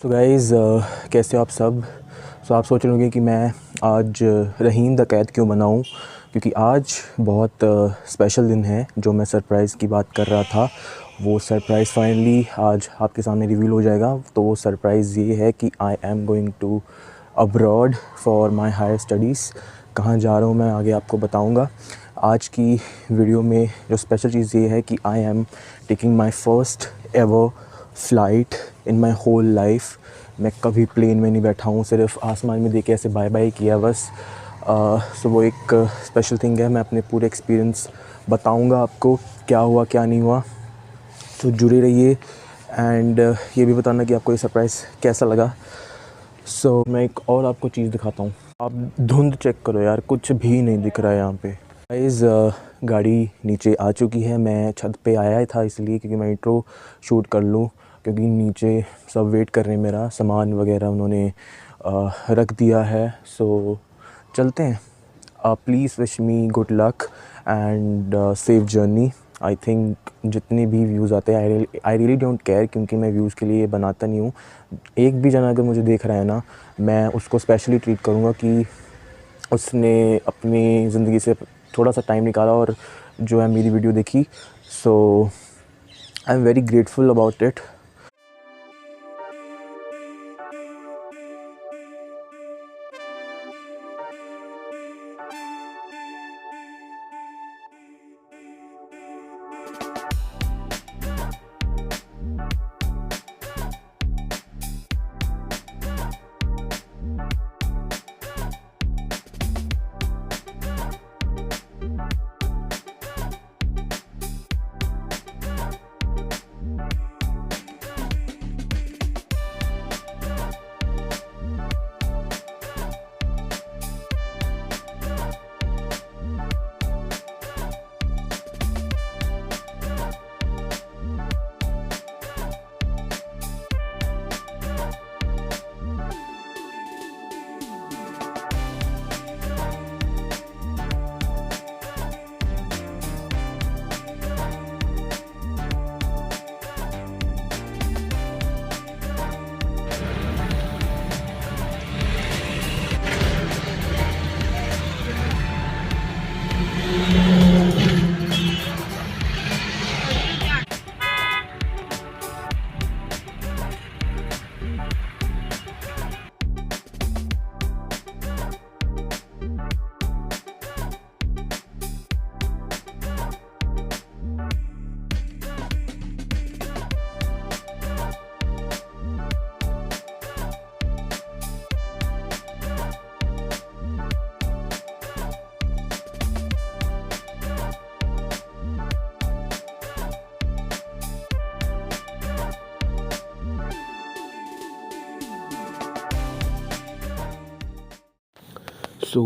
तो गाइज़ कैसे हो आप सब। आप सोच रहे होंगे कि मैं आज रहीम द कैद क्यों बनाऊं, क्योंकि आज बहुत स्पेशल दिन है। जो मैं सरप्राइज़ की बात कर रहा था वो सरप्राइज़ फाइनली आज आपके सामने रिवील हो जाएगा। तो वो सरप्राइज़ ये है कि I am going to abroad for my higher studies. कहाँ जा रहा हूँ मैं आगे आपको बताऊँगा। आज की वीडियो में जो स्पेशल चीज़ ये है कि I am taking my first ever flight in my whole life. मैं कभी प्लेन में नहीं बैठा हूँ, सिर्फ आसमान में देख के ऐसे बाय बाय किया बस। सो वो एक स्पेशल थिंग है। मैं अपने पूरे एक्सपीरियंस बताऊँगा आपको, क्या हुआ क्या नहीं हुआ। तो जुड़े रहिए एंड ये भी बताना कि आपको ये सरप्राइज़ कैसा लगा। मैं एक और आपको चीज़ दिखाता हूँ। आप धुंध चेक करो यार, कुछ भी नहीं दिख रहा है यहाँ पे। गाइस गाड़ी नीचे आ चुकी है। मैं छत पे आया था इसलिए क्योंकि मैं इंट्रो शूट कर लूँ, क्योंकि नीचे सब वेट कर रहे हैं। मेरा सामान वगैरह उन्होंने रख दिया है। सो चलते हैं। Please wish me good luck and safe journey. I think जितने भी व्यूज़ आते हैं आई रियली डोंट केयर, क्योंकि मैं व्यूज़ के लिए बनाता नहीं हूँ। एक भी जना अगर मुझे देख रहा है ना, मैं उसको स्पेशली ट्रीट करूँगा कि उसने अपनी ज़िंदगी से थोड़ा सा टाइम निकाला और जो है मेरी वीडियो देखी। So I am very grateful about it.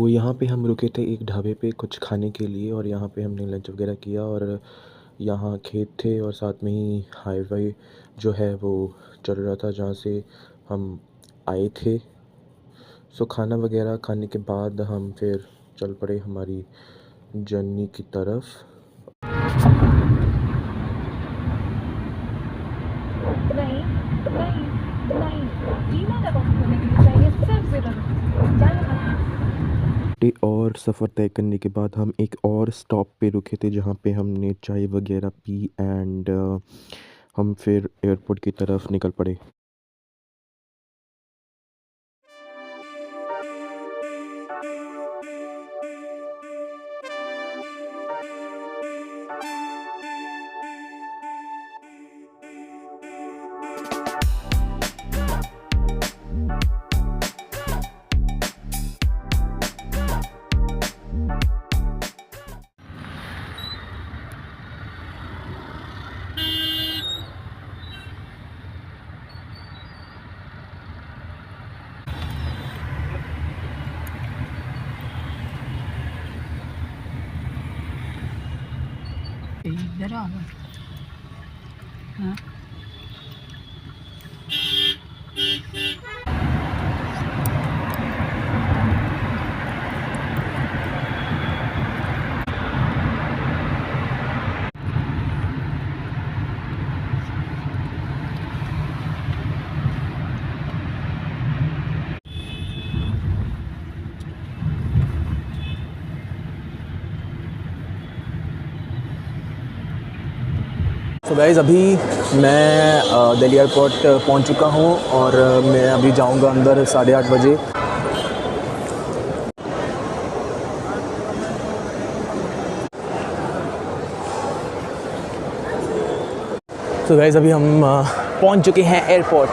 यहाँ पे हम रुके थे एक ढाबे पे कुछ खाने के लिए, और यहाँ पे हमने लंच वगैरह किया। और यहाँ खेत थे और साथ में ही हाईवे जो है वो चल रहा था जहाँ से हम आए थे। खाना वगैरह खाने के बाद हम फिर चल पड़े हमारी जर्नी की तरफ। नहीं नहीं नहीं, बीमा का कॉपी करने के लिए चाहिए सिर्फ 0। और सफ़र तय करने के बाद हम एक और स्टॉप पे रुके थे जहाँ पे हमने चाय वगैरह पी एंड हम फिर एयरपोर्ट की तरफ निकल पड़े। इधर आ हाँ। सो गाइज़ अभी मैं दिल्ली एयरपोर्ट पहुंच चुका हूं और मैं अभी जाऊंगा अंदर 8:30 बजे। सो गाइज़ अभी हम पहुंच चुके हैं airport.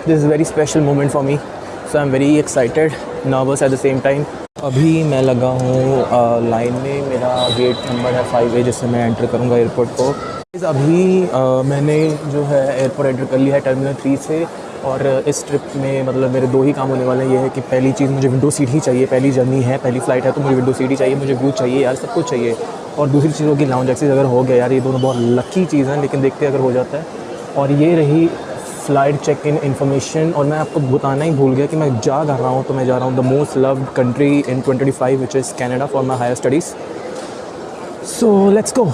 This is very special moment for me, so I am very excited, nervous at the same time. अभी मैं लगा हूँ लाइन में, मेरा गेट नंबर है 5A जिससे मैं एंटर करूँगा एयरपोर्ट को। अभी मैंने जो है एयरपोर्ट एंटर कर लिया है टर्मिनल 3 से। और इस ट्रिप में मतलब मेरे 2 ही काम होने वाले हैं। ये है कि पहली चीज़ मुझे विंडो सीट ही चाहिए, पहली जर्नी है, पहली फ़्लाइट है तो मुझे विंडो सीट ही चाहिए, मुझे व्यू चाहिए यार, सब कुछ चाहिए। और दूसरी चीज़ होगी लाउंज एक्सेस अगर हो गया यार, ये दोनों बहुत लकी चीज़ हैं, लेकिन देखते हैं अगर हो जाता है। और ये रही फ़्लाइट चेक इन इन्फॉर्मेशन। और मैं आपको बताना ही भूल गया कि मैं जा रहा हूँ, तो मैं जा रहा हूँ the most loved country in 2025 which is Canada for my higher studies. So let's go.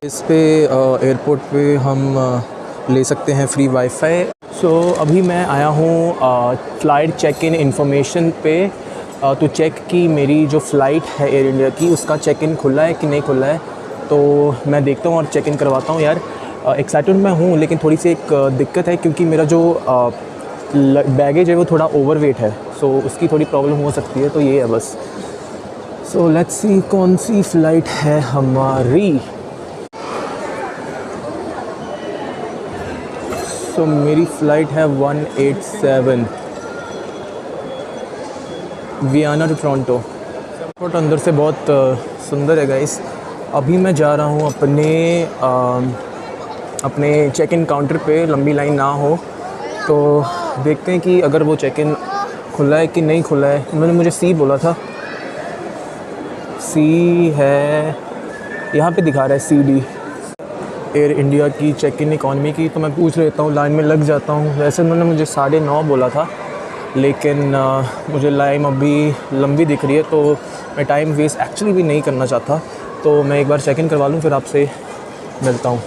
इस पे एयरपोर्ट पे हम ले सकते हैं फ्री वाईफाई। सो अभी मैं आया हूँ फ़्लाइट चेक इन इन्फॉर्मेशन पे तो चेक की मेरी जो फ़्लाइट है एयर इंडिया की, उसका चेक इन खुला है कि नहीं खुला है, तो मैं देखता हूँ और चेक इन करवाता हूँ। यार एक्साइटेड मैं हूँ, लेकिन थोड़ी सी एक दिक्कत है क्योंकि मेरा जो बैगेज है वो थोड़ा ओवरवेट है, सो उसकी थोड़ी प्रॉब्लम हो सकती है, तो ये है बस। सो लेट्स सी कौन सी फ़्लाइट है हमारी। सो मेरी फ़्लाइट है 187 वियना टू टोरंटो। एयरपोर्ट अंदर से बहुत सुंदर है गाइस। अभी मैं जा रहा हूँ अपने चेक इन काउंटर पे, लंबी लाइन ना हो तो देखते हैं कि अगर वो चेक इन खुला है कि नहीं खुला है। उन्होंने मुझे सी बोला था, सी है यहाँ पे दिखा रहा है CD एयर इंडिया की चेक इन इकॉनमी की। तो मैं पूछ लेता हूँ, लाइन में लग जाता हूँ। वैसे उन्होंने मुझे 9:30 बोला था, लेकिन मुझे लाइन अभी लंबी दिख रही है, तो मैं टाइम वेस्ट एक्चुअली भी नहीं करना चाहता, तो मैं एक बार चेक इन करवा लूँ फिर आपसे मिलता हूँ।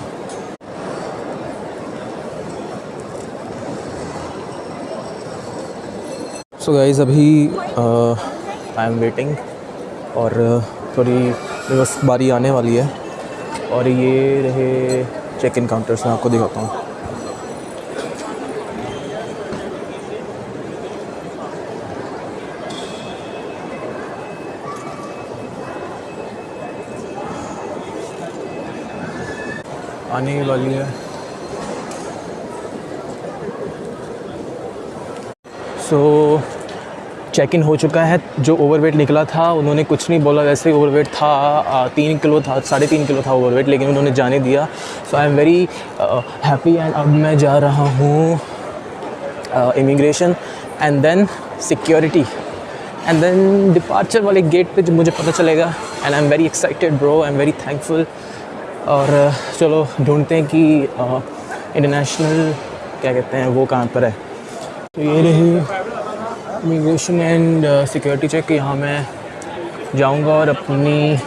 सो गाइज़ अभी आई एम वेटिंग और थोड़ी बस बारी आने वाली है। और ये रहे चेक इन काउंटर्स, मैं आपको दिखाता हूँ। आने वाली है। सो चेक इन हो चुका है। जो ओवरवेट निकला था उन्होंने कुछ नहीं बोला, वैसे ओवरवेट था 3 किलो था, 3.5 किलो था ओवरवेट, लेकिन उन्होंने जाने दिया। So I am very happy. And अब मैं जा रहा हूँ immigration and then security and then departure वाले गेट पे जो मुझे पता चलेगा। And I am very excited bro, I am very thankful. और चलो ढूंढते हैं कि इंटरनेशनल क्या कहते हैं वो कहाँ पर है। तो ये रही इमिग्रेशन एंड सिक्योरिटी चेक। यहाँ मैं जाऊँगा और अपनी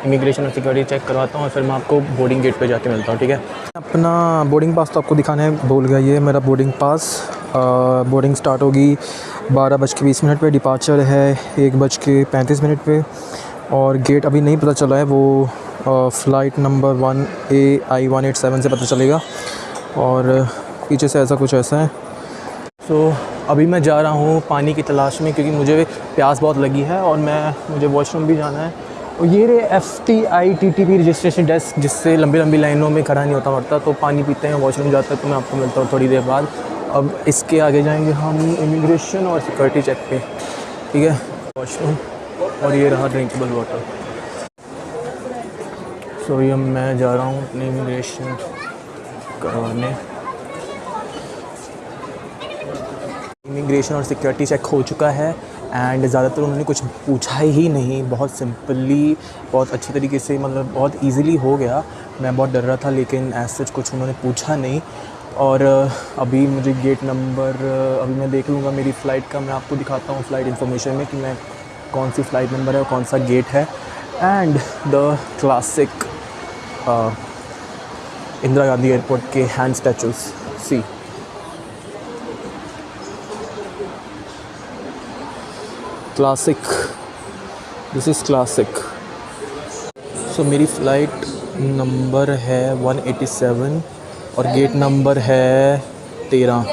इमिग्रेशन और सिक्योरिटी चेक करवाता हूँ और फिर मैं आपको बोर्डिंग गेट पे जाके मिलता हूँ, ठीक है। अपना बोर्डिंग पास तो आपको दिखाना है भूल गया, ये मेरा बोर्डिंग पास। बोर्डिंग स्टार्ट होगी 12:20 पे, डिपार्चर है 1:35 पे। और गेट अभी नहीं पता चला है, वो फ़्लाइट नंबर 1AI 187 से पता चलेगा। और पीछे से ऐसा है। सो अभी मैं जा रहा हूँ पानी की तलाश में, क्योंकि मुझे प्यास बहुत लगी है और मुझे वॉशरूम भी जाना है। और ये रे FTI TTP रजिस्ट्रेशन डेस्क, जिससे लंबी लाइनों में खड़ा नहीं होता पड़ता। तो पानी पीते हैं, वॉशरूम जाता है, तो मैं आपको मिलता हूँ थोड़ी देर बाद। अब इसके आगे जाएंगे हम इमिग्रेशन और सिक्योरिटी चेक पे, ठीक है। वॉशरूम और ये रहा ड्रिंकेबल वाटर। सो ये मैं जा रहा हूँ अपनी इमिग्रेशन करवाने। इमिग्रेशन और सिक्योरिटी चेक हो चुका है एंड ज़्यादातर उन्होंने कुछ पूछा ही नहीं, बहुत सिंपली, बहुत अच्छी तरीके से, मतलब बहुत इजीली हो गया। मैं बहुत डर रहा था, लेकिन ऐसा कुछ उन्होंने पूछा नहीं। और अभी मुझे गेट नंबर अभी मैं देख लूँगा मेरी फ़्लाइट का, मैं आपको दिखाता हूँ फ़्लाइट इन्फॉर्मेशन में कि मैं कौन सी फ़्लाइट नंबर है और कौन सा गेट है। And the classic Indira Gandhi airport के hand statues, see classic, this is classic. So मेरी फ़्लाइट नंबर है 187 और गेट नंबर है 13।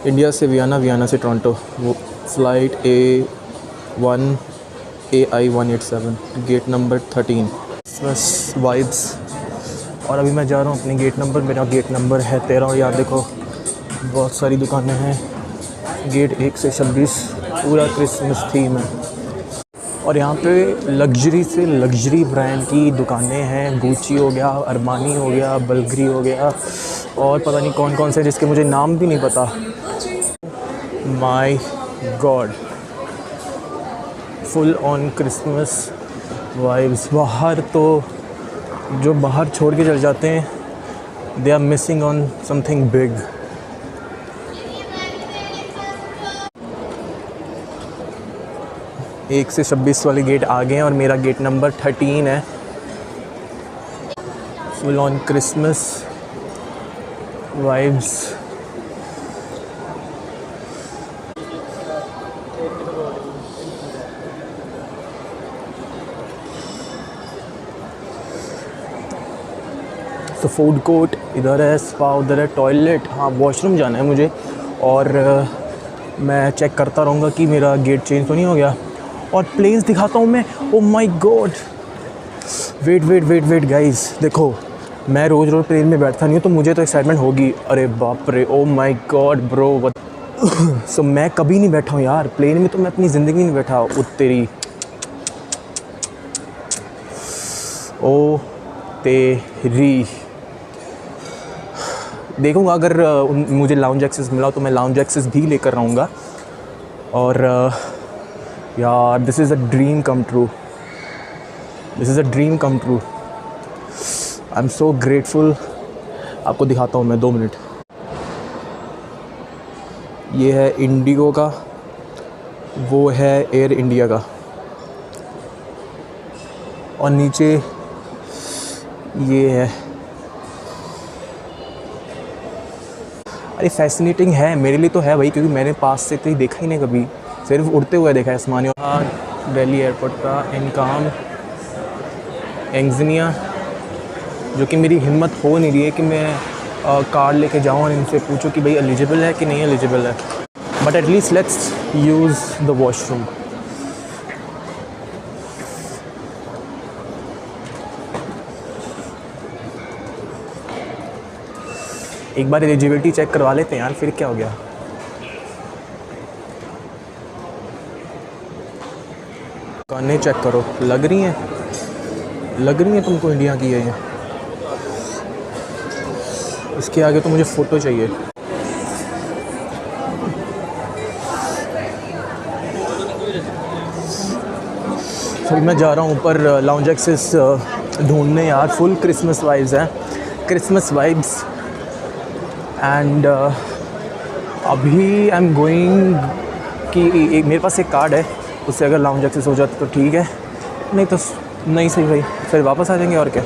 इंडिया से वियना, वियना से टोरंटो, वो फ़्लाइट AI-187, गेट नंबर 13। बस वाइब्स। और अभी मैं जा रहा हूँ अपने गेट नंबर, मेरा गेट नंबर है 13। और यार देखो बहुत सारी दुकानें हैं, गेट 1 से 26 पूरा क्रिसमस थीम है। और यहाँ पे लग्जरी से लग्जरी ब्रांड की दुकानें हैं, गुची हो गया, अरमानी हो गया, बल्गरी हो गया, और पता नहीं कौन कौन से जिसके मुझे नाम भी नहीं पता। My God, full on Christmas vibes. बाहर तो जो बाहर छोड़ के चले जाते हैं, they are missing on something big. एक से 26 वाले गेट आ गए हैं और मेरा गेट नंबर 13 है। Full on Christmas vibes. तो फूड कोर्ट इधर है, स्पा उधर है, टॉयलेट, हाँ वॉशरूम जाना है मुझे। और मैं चेक करता रहूँगा कि मेरा गेट चेंज तो नहीं हो गया। और प्लेन्स दिखाता हूँ मैं। Oh my God, wait wait wait wait guys, देखो मैं रोज़ रोज़ प्लेन में बैठता नहीं हूँ तो मुझे तो एक्साइटमेंट होगी। अरे बाप रे, ओ माय गॉड ब्रो। सो मैं कभी नहीं बैठा हूँ यार प्लेन में, तो मैं अपनी ज़िंदगी नहीं बैठा तेरी। ओ तेरी, देखूँगा अगर मुझे लाउंज एक्सेस मिला तो मैं लाउंज एक्सेस भी लेकर आऊँगा। और यार this is a dream come true, this is a dream come true. I am so grateful. आपको दिखाता हूँ मैं, 2 मिनट। ये है इंडिगो का, वो है एयर इंडिया का, और नीचे ये है। अरे फैसिनेटिंग है मेरे लिए तो है भाई, क्योंकि मैंने पास से तो देखा ही नहीं कभी, सिर्फ उड़ते हुए देखा है आसमानी। हाँ, दिल्ली एयरपोर्ट का इनकाम एंगज़निया, जो कि मेरी हिम्मत हो नहीं रही है कि मैं कार्ड लेके जाऊँ और इनसे पूछूं कि भाई एलिजिबल है कि नहीं एलिजिबल है। But at least let's use the washroom. एक बार एलिजिबिलिटी चेक करवा लेते हैं यार, फिर क्या हो गया। दुकानें चेक करो, लग रही हैं तुमको इंडिया की है ये। इसके आगे तो मुझे फ़ोटो चाहिए। फिर मैं जा रहा हूँ ऊपर लाउंज एक्सेस ढूंढने यार। फुल क्रिसमस वाइब्स हैं, क्रिसमस वाइब्स। एंड अभी आई एम गोइंग कि मेरे पास एक कार्ड है, उससे अगर लाउंज एक्सेस हो जाता तो ठीक है, नहीं तो नहीं सही भाई, फिर वापस आ जाएंगे और क्या।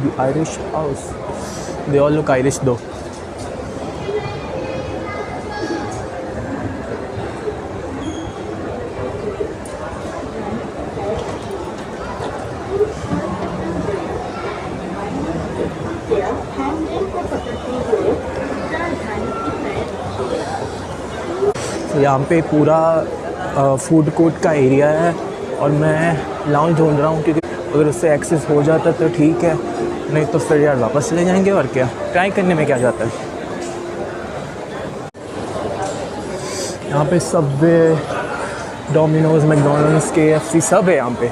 The Irish house, they all look Irish though. तो यहाँ पे पूरा फूड कोर्ट का एरिया है और मैं लाउंज ढूंढ रहा हूँ, क्योंकि अगर उससे एक्सेस हो जाता तो ठीक है, नहीं तो फिर यार वापस चले जाएंगे और क्या, ट्राई करने में क्या जाता है। यहाँ पे सबवे, डोमिनोज, मैकडॉनल्ड्स, KFC सब है यहाँ पे।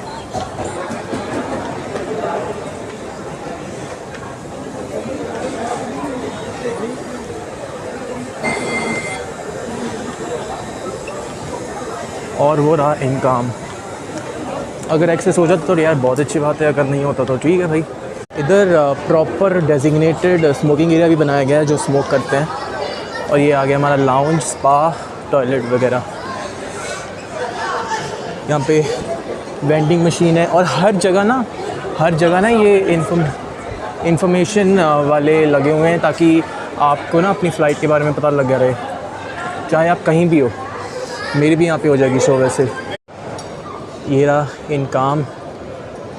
और वो रहा इनकाम, अगर एक्सेस हो जाता तो यार बहुत अच्छी बात है, अगर नहीं होता तो ठीक है भाई। इधर प्रॉपर डेजिग्नेटेड स्मोकिंग एरिया भी बनाया गया है जो स्मोक करते हैं। और ये आ गया हमारा लाउंज, स्पा, टॉयलेट वगैरह। यहाँ पे वेंडिंग मशीन है और हर जगह ना ये इंफॉर्मेशन वाले लगे हुए हैं ताकि आपको ना अपनी फ़्लाइट के बारे में पता लग गया रहे, चाहे आप कहीं भी हो। मेरी भी यहाँ पे हो जाएगी शो वैसे। ये रहा इनकाम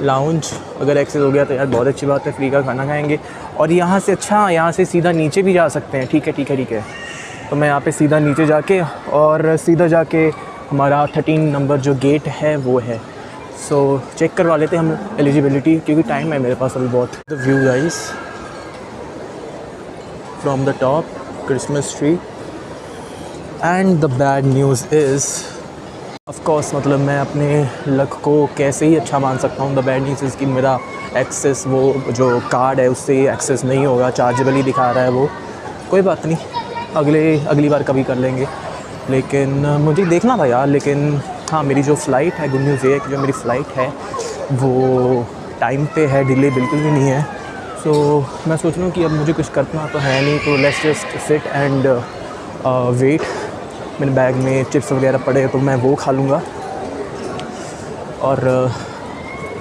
लाउंज, अगर एक्सेस हो गया तो यार बहुत अच्छी बात है, फ्री का खाना खाएंगे। और यहाँ से अच्छा, यहाँ से सीधा नीचे भी जा सकते हैं। ठीक है ठीक है ठीक है। तो मैं यहाँ पे सीधा नीचे जाके और सीधा जाके हमारा 13 नंबर जो गेट है वो है। सो चेक करवा लेते हैं हम एलिजिबिलिटी, क्योंकि टाइम है मेरे पास अभी बहुत। The view guys from the top, Christmas tree. And the bad news is of course, मतलब मैं अपने लक को कैसे ही अच्छा मान सकता हूँ। द बैड न्यूज़ इज़ कि मेरा एक्सेस, वो जो कार्ड है उससे एक्सेस नहीं होगा, चार्जेबल ही दिखा रहा है वो। कोई बात नहीं, अगली बार कभी कर लेंगे। लेकिन मुझे देखना था यार। लेकिन हाँ, मेरी जो फ़्लाइट है, गुड न्यूज़ ये है कि जो मेरी फ़्लाइट है वो टाइम पे है, डिले बिल्कुल भी नहीं है। सो मैं सोच रहा हूँ कि अब मुझे कुछ करना तो है नहीं, तो let's just sit and wait. मेरे बैग में चिप्स वगैरह पड़े हैं तो मैं वो खा लूँगा। और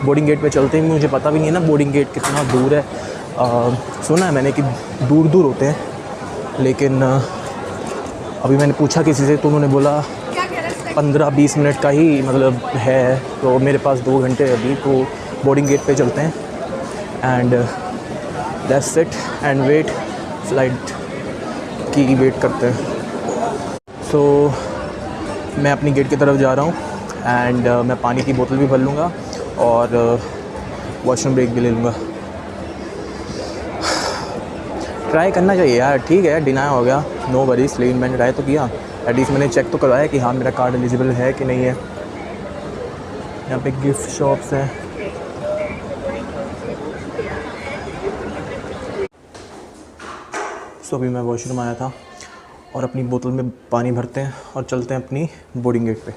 बोर्डिंग गेट पे चलते हैं। मुझे पता भी नहीं है ना बोर्डिंग गेट कितना दूर है। सुना है मैंने कि दूर दूर होते हैं, लेकिन अभी मैंने पूछा किसी से तो उन्होंने बोला 15-20 मिनट का ही मतलब है। तो मेरे पास 2 घंटे अभी, तो बोर्डिंग गेट पे चलते हैं and let's sit and wait, flight की वेट करते हैं। सो मैं अपनी गेट की तरफ जा रहा हूँ एंड मैं पानी की बोतल भी भर लूँगा और वॉशरूम ब्रेक भी ले लूँगा। ट्राई करना चाहिए यार, ठीक है डिनाई हो गया, नो वरीज, लेकिन मैंने ट्राई तो किया। एटलीस्ट मैंने चेक तो करवाया कि हाँ मेरा कार्ड एलिजिबल है कि नहीं है। यहाँ पे गिफ्ट शॉप्स हैं। सो अभी मैं वॉशरूम आया था और अपनी बोतल में पानी भरते हैं और चलते हैं अपनी बोर्डिंग गेट पे।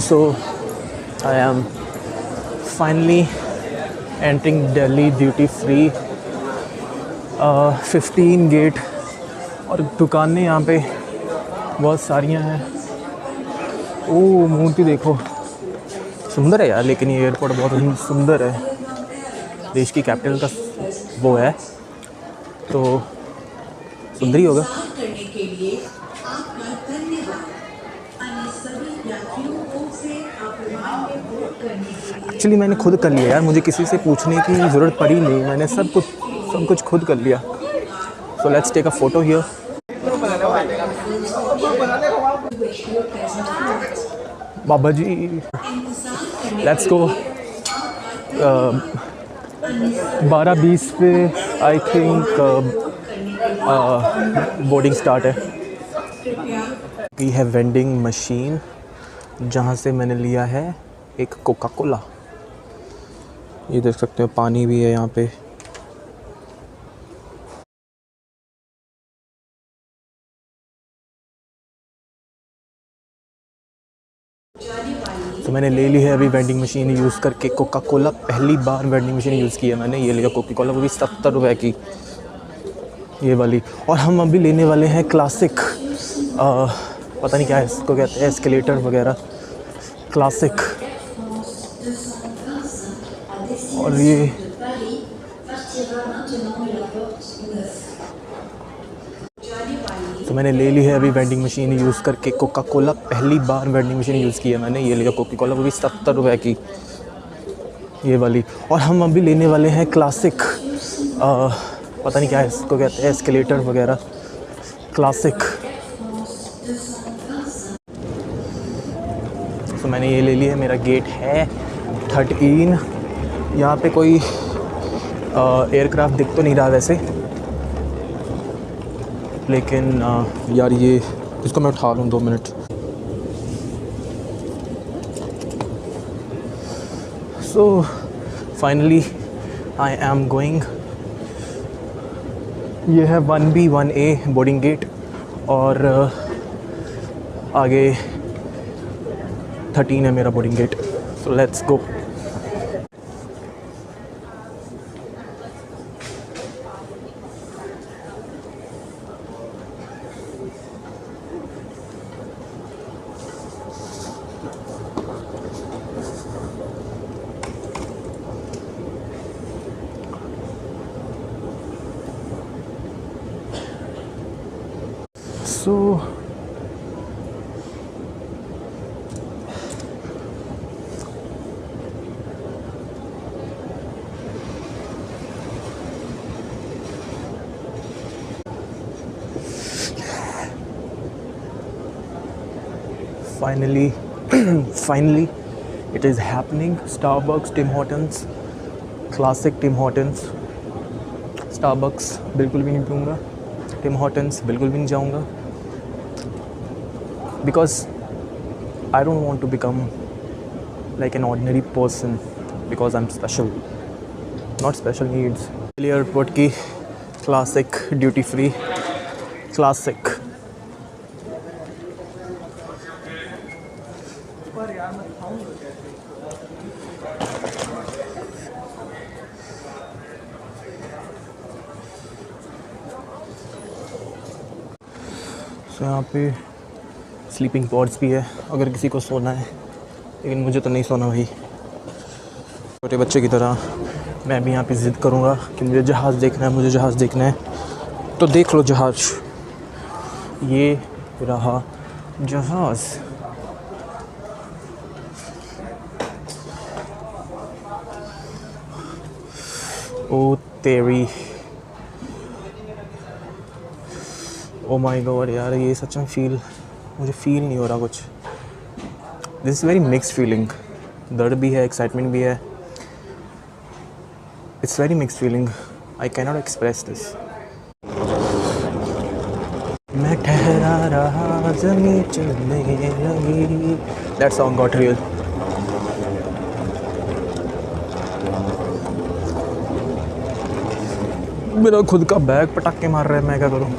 So I am finally entering Delhi duty free 15 gate. और दुकानें यहाँ पे बहुत सारियाँ हैं। ओह मूर्ति देखो, सुंदर है यार। लेकिन ये एयरपोर्ट बहुत ही सुंदर है, देश की कैपिटल का वो है तो सुंदर ही होगा। एक्चुअली मैंने खुद कर लिया यार, मुझे किसी से पूछने की ज़रूरत पड़ी नहीं, मैंने सब कुछ खुद कर लिया। So let's take a photo here. बाबा जी लेट्स गो। 12:20 पे आई थिंक बोर्डिंग स्टार्ट है। वी हैव वेंडिंग मशीन जहाँ से मैंने लिया है एक कोका कोला। ये देख सकते हो, पानी भी है यहाँ पे। तो मैंने ले ली है अभी वेंडिंग मशीन यूज़ करके कोका कोला। पहली बार वेंडिंग मशीन यूज़ की है मैंने। ये लिया कोका कोला, वो भी 70 रुपये की, ये वाली। और हम अभी लेने वाले हैं क्लासिक, पता नहीं क्या है इसको कहते हैं, एस्केलेटर वगैरह, क्लासिक। और ये तो मैंने ले ली है अभी वेंडिंग मशीन यूज़ करके कोका कोला। पहली बार वेंडिंग मशीन यूज़ की है मैंने। ये लिया कोका कोला, वो भी 70 रुपये की, ये वाली। और हम अभी लेने वाले हैं क्लासिक, पता नहीं क्या है इसको कहते हैं, एस्केलेटर वगैरह, क्लासिक। तो मैंने ये ले लिया है। मेरा गेट है 13। यहाँ पे कोई एयरक्राफ्ट दिख तो नहीं रहा वैसे, लेकिन यार ये इसको मैं उठा लूँ 2 minute. So finally I am going. ये है 1B 1A बोर्डिंग गेट और आगे 13 है मेरा boarding gate. So let's go. So finally finally it is happening. Starbucks, Tim Hortons, classic Tim Hortons. Starbucks बिल्कुल भी नहीं पीऊँगा, Tim Hortons बिल्कुल भी नहीं जाऊँगा, because I don't want to become like an ordinary person because I'm special, not special needs. Airport की classic duty free classic. तो यहाँ पे स्लीपिंग पॉड्स भी है अगर किसी को सोना है, लेकिन मुझे तो नहीं सोना भाई. छोटे बच्चे की तरह मैं भी यहाँ पे ज़िद करूँगा कि मुझे जहाज़ देखना है, मुझे जहाज़ देखना है. तो देख लो जहाज़, ये रहा जहाज़. ओ तेरी, ओ माय गॉड यार, ये सच में मुझे फील नहीं हो रहा कुछ. This is very mixed feeling. दर्द भी है, एक्साइटमेंट भी है. It's very mixed feeling. I can not express this. मैं ठहरा रहा ज़मीं चलने लगी. That song got real. मेरा खुद का बैग पटाखे मार रहा है, मैं क्या करूँ.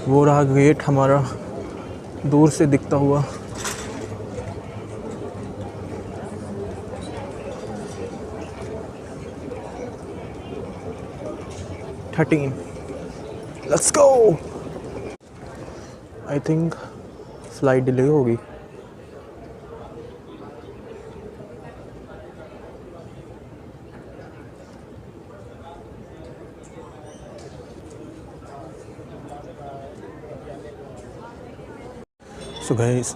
वो रहा गेट हमारा दूर से दिखता हुआ. Thirteen. Let's go. I think flight delay होगी. सो गाइस,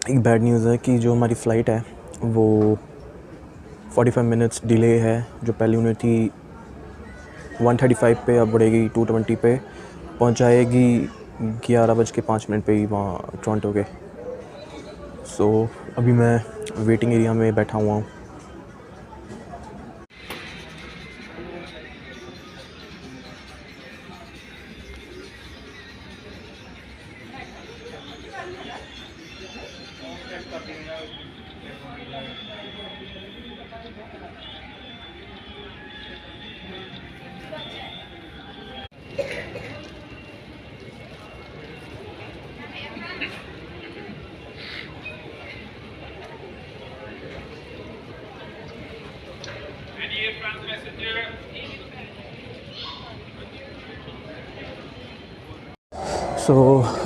एक बैड न्यूज़ है कि जो हमारी फ़्लाइट है वो 45 मिनट्स डिले है. जो पहले उन्हें थी 1:35 पे, अब बढ़ेगी 2:20 पे. पहुंचाएगी 11:05 पे ही वहाँ टोरंटो के. सो अभी मैं वेटिंग एरिया में बैठा हुआ हूँ. सो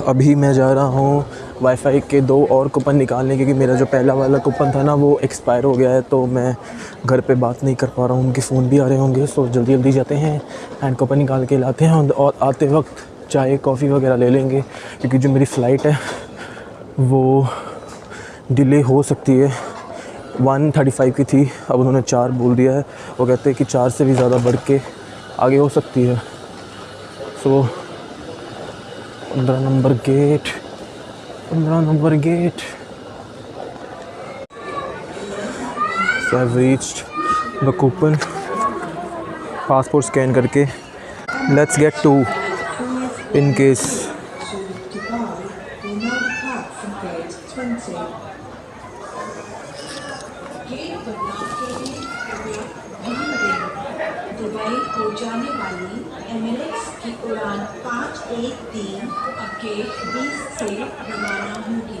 अभी मैं जा रहा हूँ वाईफाई के 2 और कूपन निकालने, क्योंकि मेरा जो पहला वाला कूपन था ना वो एक्सपायर हो गया है. तो मैं घर पे बात नहीं कर पा रहा हूँ, उनके फ़ोन भी आ रहे होंगे. सो जल्दी जल्दी जाते हैं एंड कूपन निकाल के लाते हैं, और आते वक्त चाय कॉफ़ी वगैरह ले लेंगे, क्योंकि जो मेरी फ़्लाइट है वो डिले हो सकती है. 1:35 की थी, अब उन्होंने 4 बोल दिया है. वो कहते हैं कि 4 से भी ज़्यादा बढ़ के आगे हो सकती है. So 15 number gate, 15 number gate. So I have reached the coupon. Passport scan करके let's get to in case. Dubai को जाने वाली एमिरेट्स की उड़ान 513 अब गेट 20 से रवाना होगी.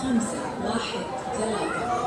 513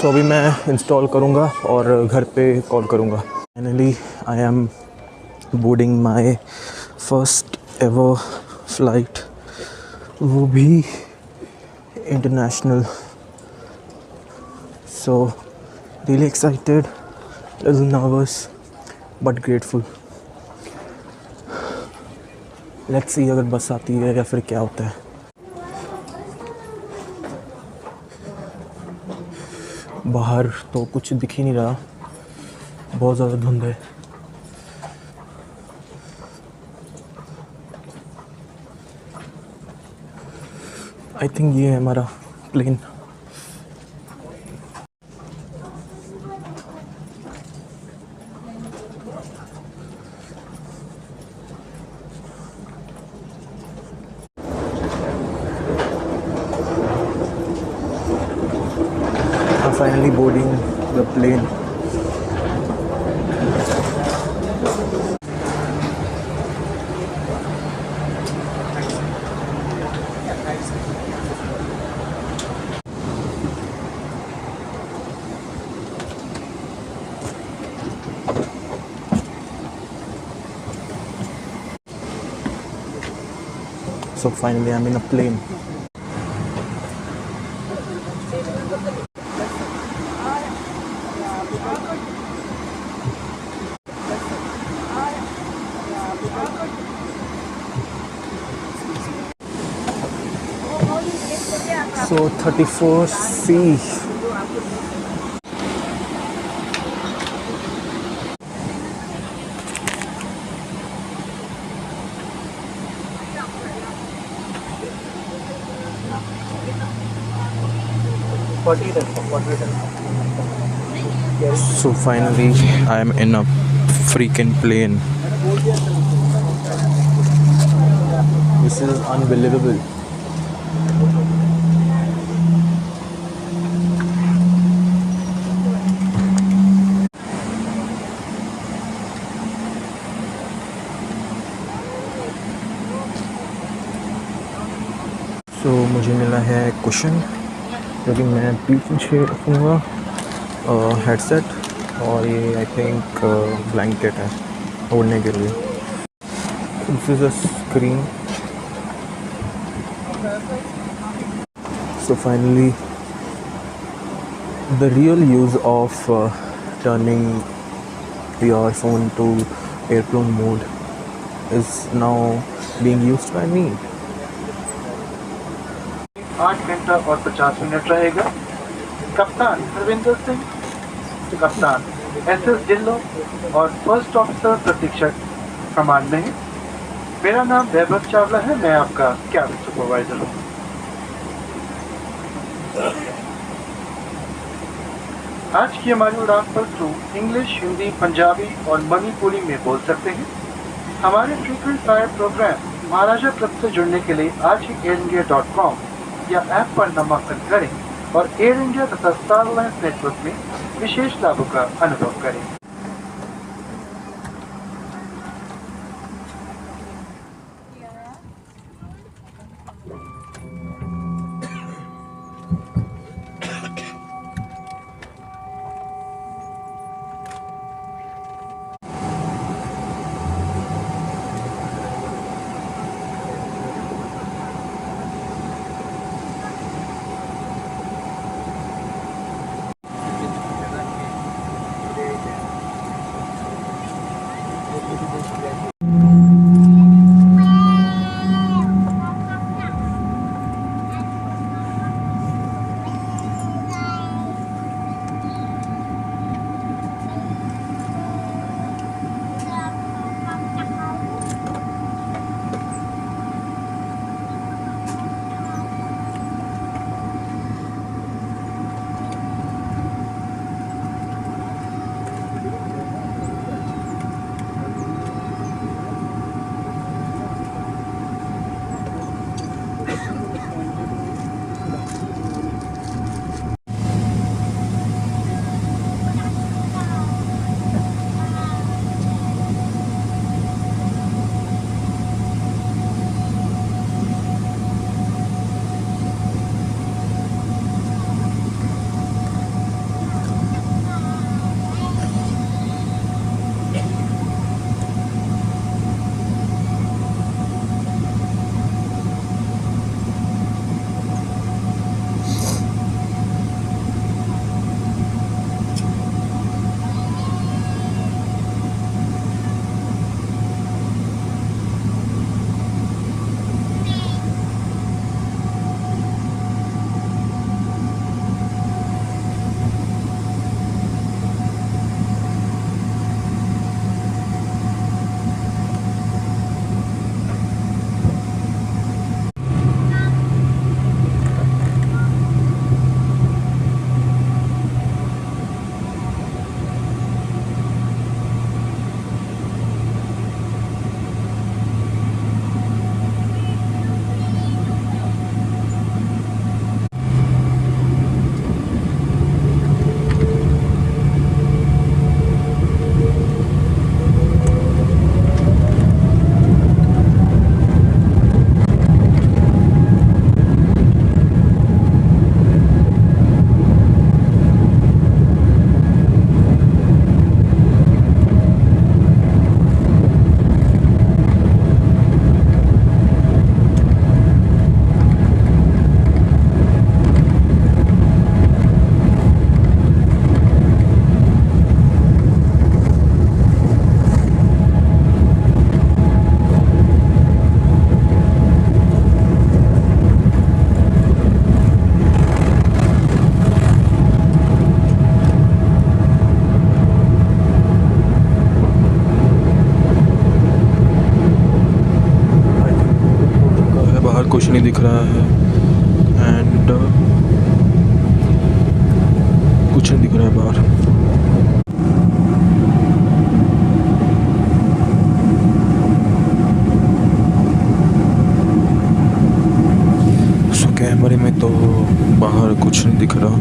सो अभी मैं इंस्टॉल करूँगा और घर पे कॉल करूँगा. Finally I am boarding my first ever flight वो भी international. So really excited, little nervous but grateful. Let's see अगर बस आती है या फिर क्या होता है. बाहर तो कुछ दिख ही नहीं रहा, बहुत ज़्यादा धुंध है. आई थिंक ये है हमारा plane. Finally boarding the plane. So finally I'm in a plane. So 34C. So finally I am in a freaking plane. This is unbelievable. So मुझे मिला है कुशन जो कि मैं पीछे रखूँगा, हेडसेट और ये आई थिंक ब्लैंकेट है ओढ़ने के लिए. This is a screen. So finally the real use of turning your phone to airplane mode is now being used by me. 8 घंटा और 50 मिनट रहेगा. कप्तान हरविंदर सिंह, कप्तान SS ढिल्लों और फर्स्ट ऑफिसर प्रतीक्षक कमान में हैं. मेरा नाम वैभव चावला है. मैं आपका कैबिन सुपरवाइजर हूँ. आज की हमारी उड़ान पर क्रू इंग्लिश, हिंदी, पंजाबी और मणिपुरी में बोल सकते हैं. हमारे फ्रीक्वेंट फ्लायर प्रोग्राम महाराजा क्लब से जुड़ने के लिए आज ही airindia.com या ऐप पर नामांकन करें और एयर इंडिया तथा स्टार अलायंस नेटवर्क में विशेष लाभों का अनुभव करें. नहीं दिख रहा है एंड कुछ नहीं दिख रहा है बाहर। कैमरे में तो बाहर कुछ नहीं दिख रहा।